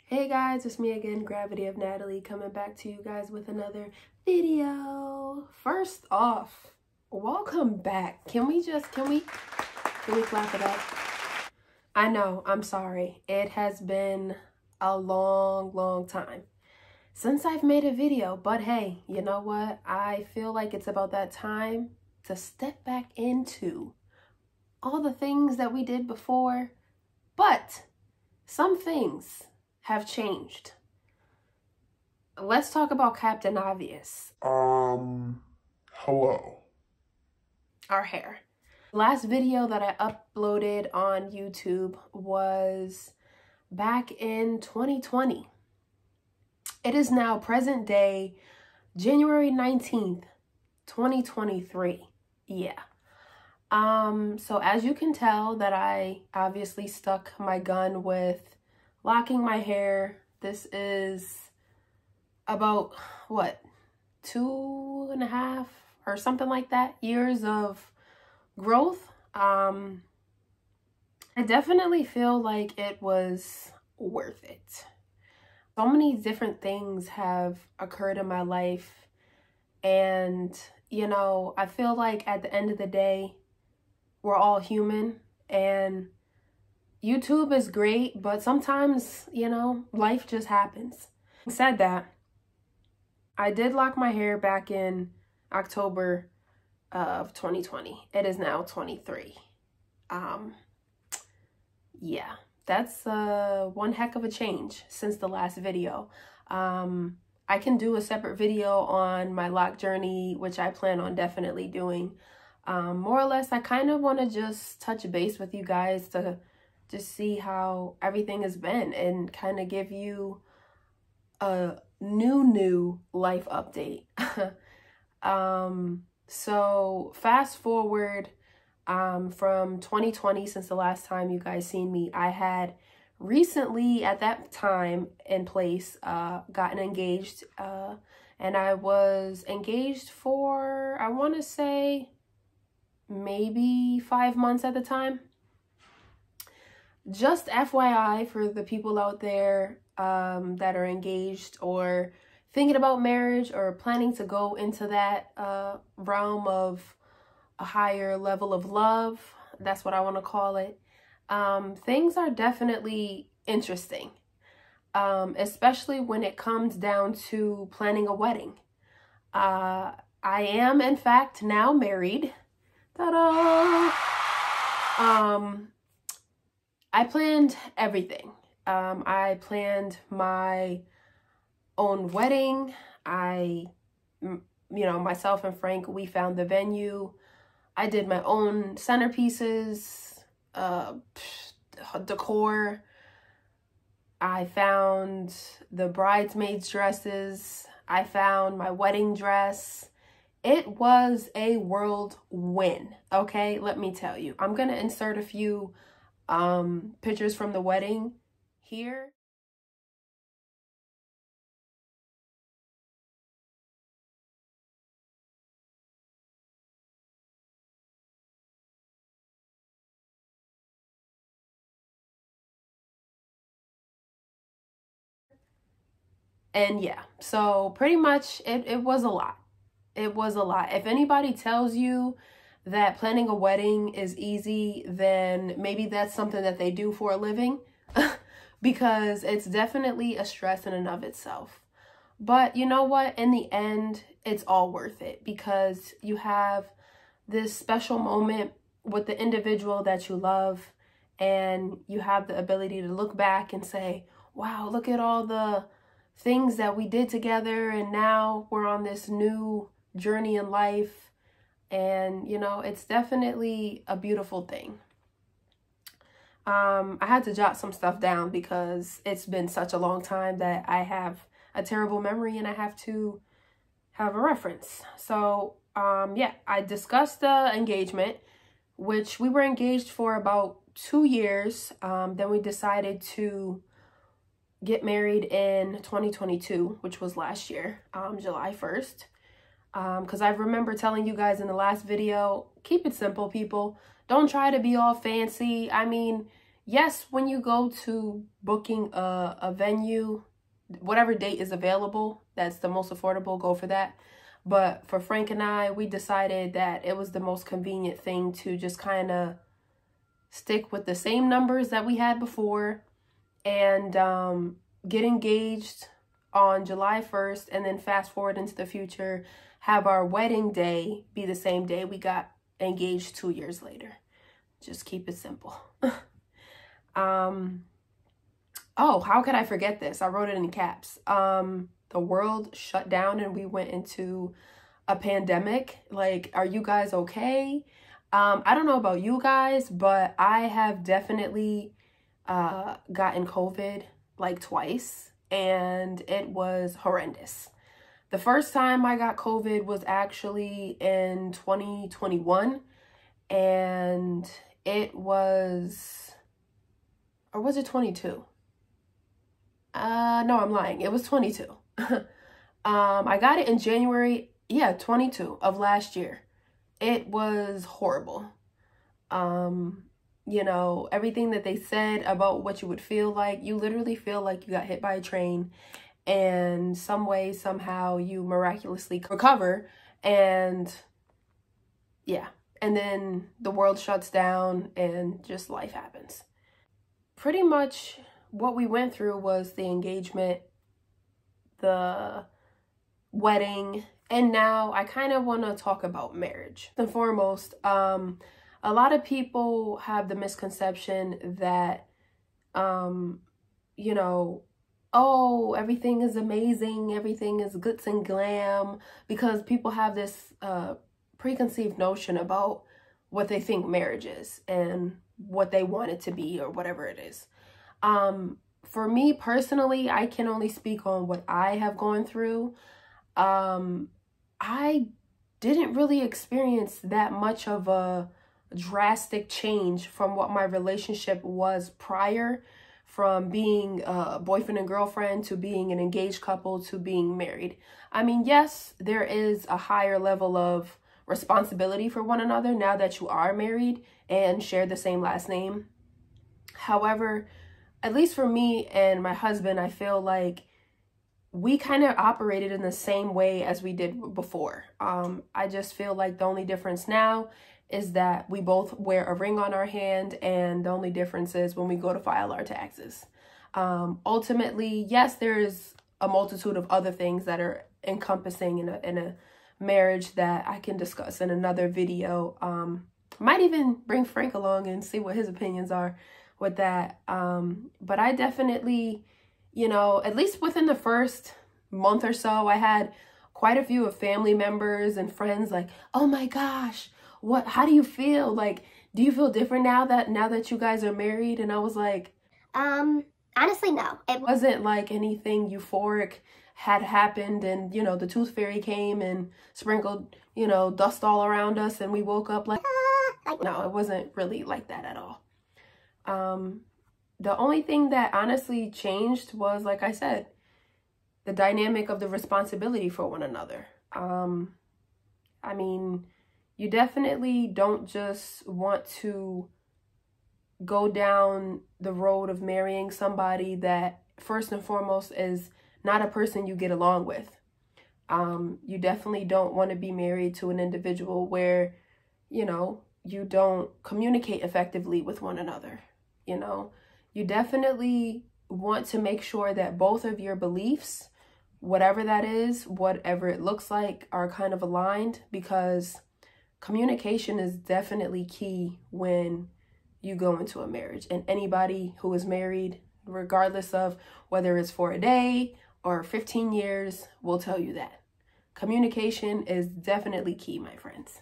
Hey guys, it's me again, GravityofNatalie, coming back to you guys with another video. First off, welcome back. Can we clap it up? I know, I'm sorry. It has been a long time since I've made a video, but hey, you know what? I feel like it's about that time to step back into all the things that we did before, but some things have changed. Let's talk about Captain Obvious. Hello. Our hair. Last video that I uploaded on YouTube was back in 2020. It is now present day, January 19th, 2023. Yeah. So as you can tell that I obviously stuck my gun with locking my hair. This is about, what, 2.5 or something like that years of growth. I definitely feel like it was worth it. So many different things have occurred in my life, and you know, I feel like at the end of the day, we're all human, and YouTube is great, but sometimes, you know, life just happens. Said that, I did lock my hair back in October of 2020. It is now 23. Yeah, that's one heck of a change since the last video. I can do a separate video on my lock journey, which I plan on definitely doing. More or less, I kind of want to just touch base with you guys to just see how everything has been and kind of give you a new life update. So fast forward from 2020, since the last time you guys seen me, I had recently at that time and place gotten engaged, and I was engaged for, I want to say, maybe 5 months at the time. Just FYI for the people out there that are engaged or thinking about marriage or planning to go into that realm of a higher level of love, that's what I want to call it. Things are definitely interesting, especially when it comes down to planning a wedding. I am, in fact, now married. Ta-da! I planned everything. I planned my own wedding. Myself and Frank, we found the venue. I did my own centerpieces, decor. I found the bridesmaids' dresses. I found my wedding dress. It was a whirlwind, okay? Let me tell you. I'm going to insert a few pictures from the wedding here. And yeah, so pretty much it was a lot. It was a lot. If anybody tells you that planning a wedding is easy, then maybe that's something that they do for a living, because it's definitely a stress in and of itself. But you know what? In the end, it's all worth it, because you have this special moment with the individual that you love, and you have the ability to look back and say, wow, look at all the things that we did together, and now we're on this new journey in life. And you know, it's definitely a beautiful thing. I had to jot some stuff down because it's been such a long time that I have a terrible memory and I have to have a reference. So yeah, I discussed the engagement, which we were engaged for about 2 years. Then we decided to get married in 2022, which was last year, July 1st. Because I remember telling you guys in the last video, keep it simple, people. Don't try to be all fancy. I mean, yes, when you go to booking a venue, whatever date is available, that's the most affordable, go for that. But for Frank and I, we decided that it was the most convenient thing to just kind of stick with the same numbers that we had before and get engaged on July 1st, and then fast forward into the future, have our wedding day be the same day we got engaged 2 years later. Just keep it simple. Oh, how could I forget this? I wrote it in caps. The world shut down and we went into a pandemic. Like, are you guys okay? I don't know about you guys, but I have definitely gotten COVID like twice, and it was horrendous. The first time I got COVID was actually in 2021, and it was, or was it 22? No, I'm lying. It was 22. I got it in January, 22 of last year. It was horrible. You know, everything that they said about what you would feel like, you literally feel like you got hit by a train, and some way, somehow you miraculously recover, and yeah, and then the world shuts down and just life happens. Pretty much what we went through was the engagement, the wedding, and now I kind of want to talk about marriage. First and foremost, a lot of people have the misconception that, you know, oh, everything is amazing, everything is glitz and glam, because people have this preconceived notion about what they think marriage is and what they want it to be or whatever it is. For me personally, I can only speak on what I have gone through. I didn't really experience that much of a drastic change from what my relationship was prior, from being a boyfriend and girlfriend to being an engaged couple to being married. I mean, yes, there is a higher level of responsibility for one another now that you are married and share the same last name. However, at least for me and my husband, I feel like we kind of operated in the same way as we did before. I just feel like the only difference now is that we both wear a ring on our hand, and the only difference is when we go to file our taxes. Ultimately, yes, there's a multitude of other things that are encompassing in a marriage that I can discuss in another video. Might even bring Frank along and see what his opinions are with that. But I definitely, you know, at least within the first month or so, I had quite a few of family members and friends like, oh my gosh, how do you feel? Like, do you feel different now that you guys are married? And I was like, honestly, no. It wasn't like anything euphoric had happened and, you know, the tooth fairy came and sprinkled, you know, dust all around us and we woke up like, no, it wasn't really like that at all. The only thing that honestly changed was, like I said, the dynamic of the responsibility for one another. I mean, you definitely don't just want to go down the road of marrying somebody that first and foremost is not a person you get along with. You definitely don't want to be married to an individual where, you know, you don't communicate effectively with one another. You know, you definitely want to make sure that both of your beliefs, whatever that is, whatever it looks like, are kind of aligned, because communication is definitely key when you go into a marriage. And anybody who is married, regardless of whether it's for a day or 15 years, will tell you that. Communication is definitely key, my friends.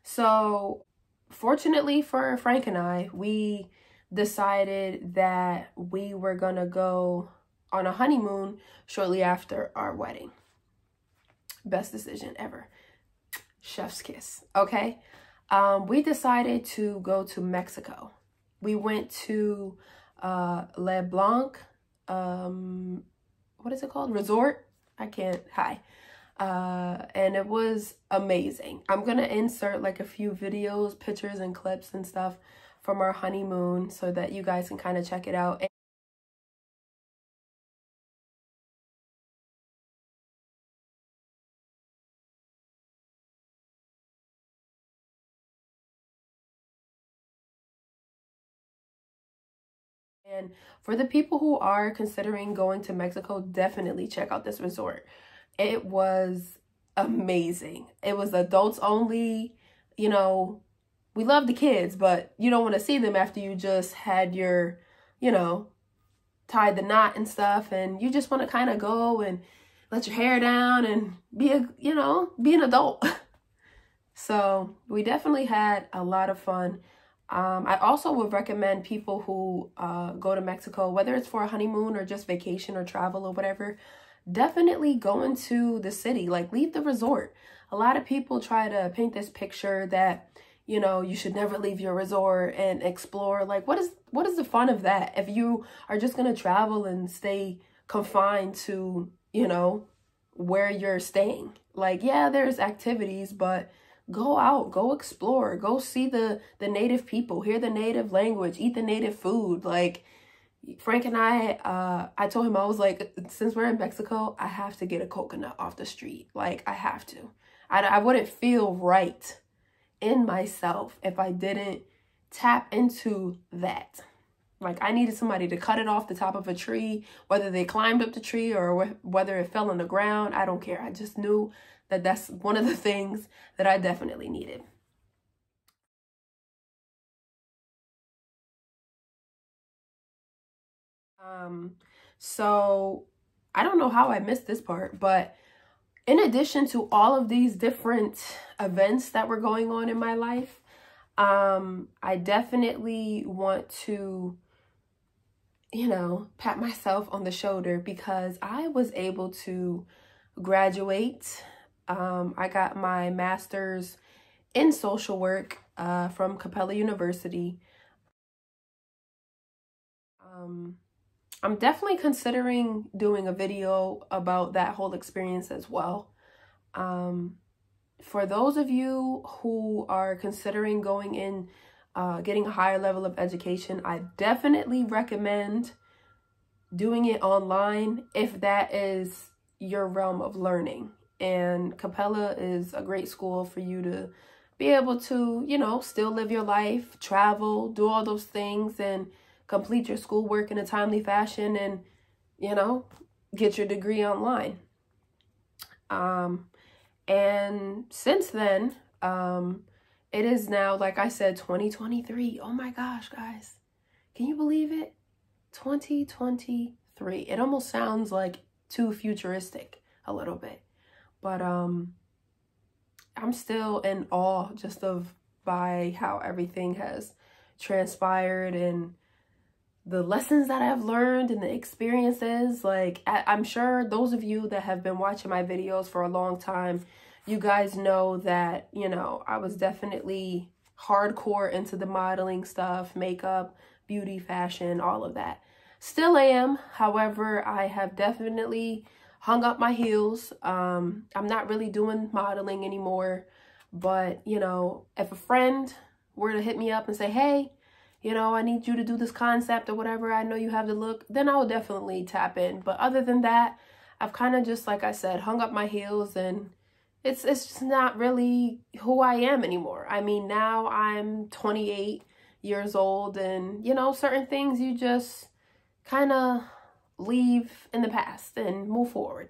So fortunately for Frank and I, we decided that we were gonna go on a honeymoon shortly after our wedding. Best decision ever. Chef's kiss, okay? We decided to go to Mexico. We went to Le Blanc, what is it called? Resort? I can't, and it was amazing. I'm gonna insert like a few videos, pictures and clips and stuff from our honeymoon so that you guys can kind of check it out. And for the people who are considering going to Mexico, definitely check out this resort. It was amazing. It was adults only. You know, we love the kids, but you don't want to see them after you just had your, you know, tied the knot and stuff. And you just want to kind of go and let your hair down and be a, you know, be an adult. So we definitely had a lot of fun. I also would recommend people who go to Mexico, whether it's for a honeymoon or just vacation or travel or whatever, definitely go into the city, like leave the resort. A lot of people try to paint this picture that, you know, you should never leave your resort and explore. Like, what is the fun of that if you are just going to travel and stay confined to, you know, where you're staying? Like, yeah, there's activities, but go out, go explore, go see the native people, hear the native language, eat the native food. Like, Frank and I told him, I was like, since we're in Mexico, I have to get a coconut off the street. Like, I have to. I wouldn't feel right in myself if I didn't tap into that. Like, I needed somebody to cut it off the top of a tree, whether they climbed up the tree or whether it fell on the ground. I don't care. I just knew that that's one of the things that I definitely needed. So I don't know how I missed this part, but in addition to all of these different events that were going on in my life, I definitely want to, you know, pat myself on the shoulder because I was able to graduate. I got my master's in social work from Capella University. I'm definitely considering doing a video about that whole experience as well. For those of you who are considering going in, getting a higher level of education, I definitely recommend doing it online if that is your realm of learning. And Capella is a great school for you to be able to, you know, still live your life, travel, do all those things, and complete your schoolwork in a timely fashion and, you know, get your degree online. And since then, it is now, like I said, 2023. Oh my gosh, guys. Can you believe it? 2023. It almost sounds like too futuristic a little bit. But I'm still in awe just by how everything has transpired and the lessons that I've learned and the experiences. Like, I'm sure those of you that have been watching my videos for a long time, you guys know that, you know, I was definitely hardcore into the modeling stuff, makeup, beauty, fashion, all of that. Still am. However, I have definitely hung up my heels. I'm not really doing modeling anymore. But, you know, if a friend were to hit me up and say, hey, you know, I need you to do this concept or whatever, I know you have the look, then I will definitely tap in. But other than that, I've kind of just, like I said, hung up my heels, and it's just not really who I am anymore. I mean, now I'm 28 years old, and, you know, certain things you just kind of leave in the past and move forward.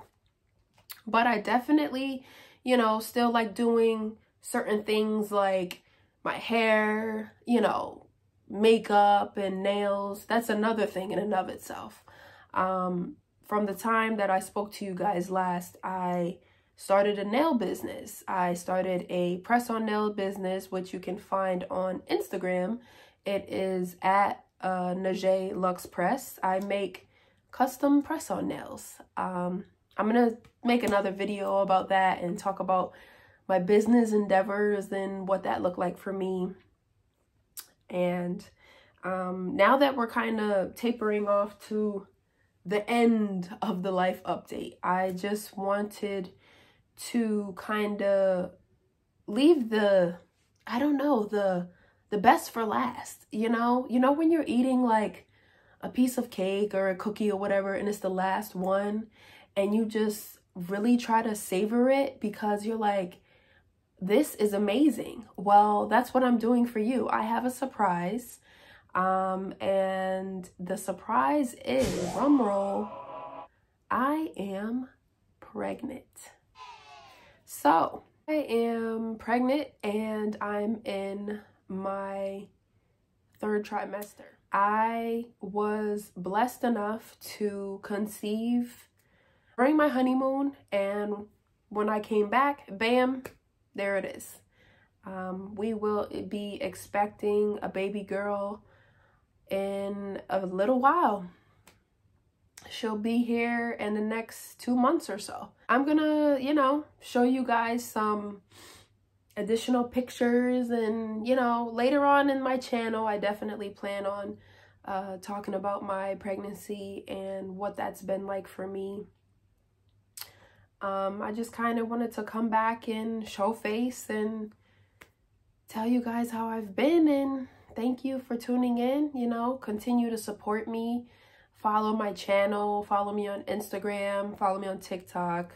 But I definitely, you know, still like doing certain things like my hair, you know, makeup and nails. That's another thing in and of itself. From the time that I spoke to you guys last, I started a nail business. I started a press-on nail business, which you can find on Instagram. It is at Najeluxpress. I make custom press-on nails. I'm gonna make another video about that and talk about my business endeavors and what that looked like for me. And now that we're kind of tapering off to the end of the life update, I just wanted to kind of leave the the best for last, you know? You know when you're eating like a piece of cake or a cookie or whatever, and it's the last one, and you just really try to savor it because you're like, this is amazing. Well, that's what I'm doing for you. I have a surprise. And the surprise is, drum roll, I am pregnant. So I am pregnant and I'm in my 3rd trimester. I was blessed enough to conceive during my honeymoon, and when I came back, bam, there it is. We will be expecting a baby girl in a little while. She'll be here in the next 2 months or so. I'm gonna, you know, show you guys some additional pictures, and, you know, later on in my channel, I definitely plan on talking about my pregnancy and what that's been like for me. I just kind of wanted to come back and show face and tell you guys how I've been, and thank you for tuning in. You know, continue to support me, follow my channel, follow me on Instagram, follow me on TikTok,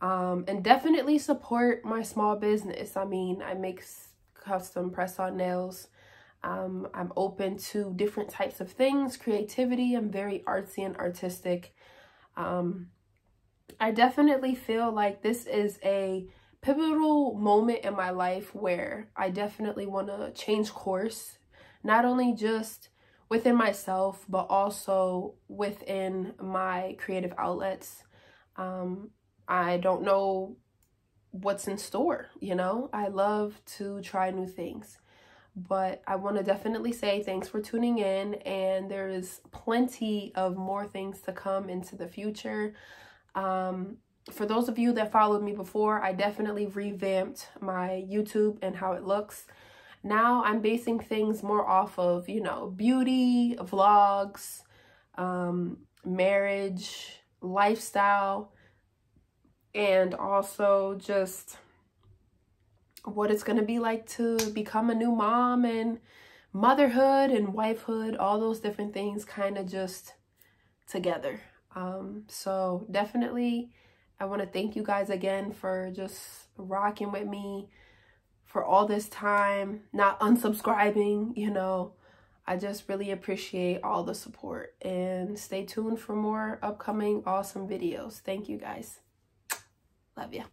and definitely support my small business. I mean, I make custom press-on nails. I'm open to different types of things, creativity. I'm very artsy and artistic. I definitely feel like this is a pivotal moment in my life where I definitely want to change course, not only just within myself, but also within my creative outlets. I don't know what's in store, you know? I love to try new things, but I want to definitely say thanks for tuning in, and there is plenty of more things to come into the future. For those of you that followed me before, I definitely revamped my YouTube and how it looks. Now I'm basing things more off of, you know, beauty, vlogs, marriage, lifestyle, and also just what it's going to be like to become a new mom, and motherhood and wifehood, all those different things kind of just together. So definitely, I want to thank you guys again for just rocking with me for all this time, not unsubscribing, you know. I just really appreciate all the support, and stay tuned for more upcoming awesome videos. Thank you guys. Love ya.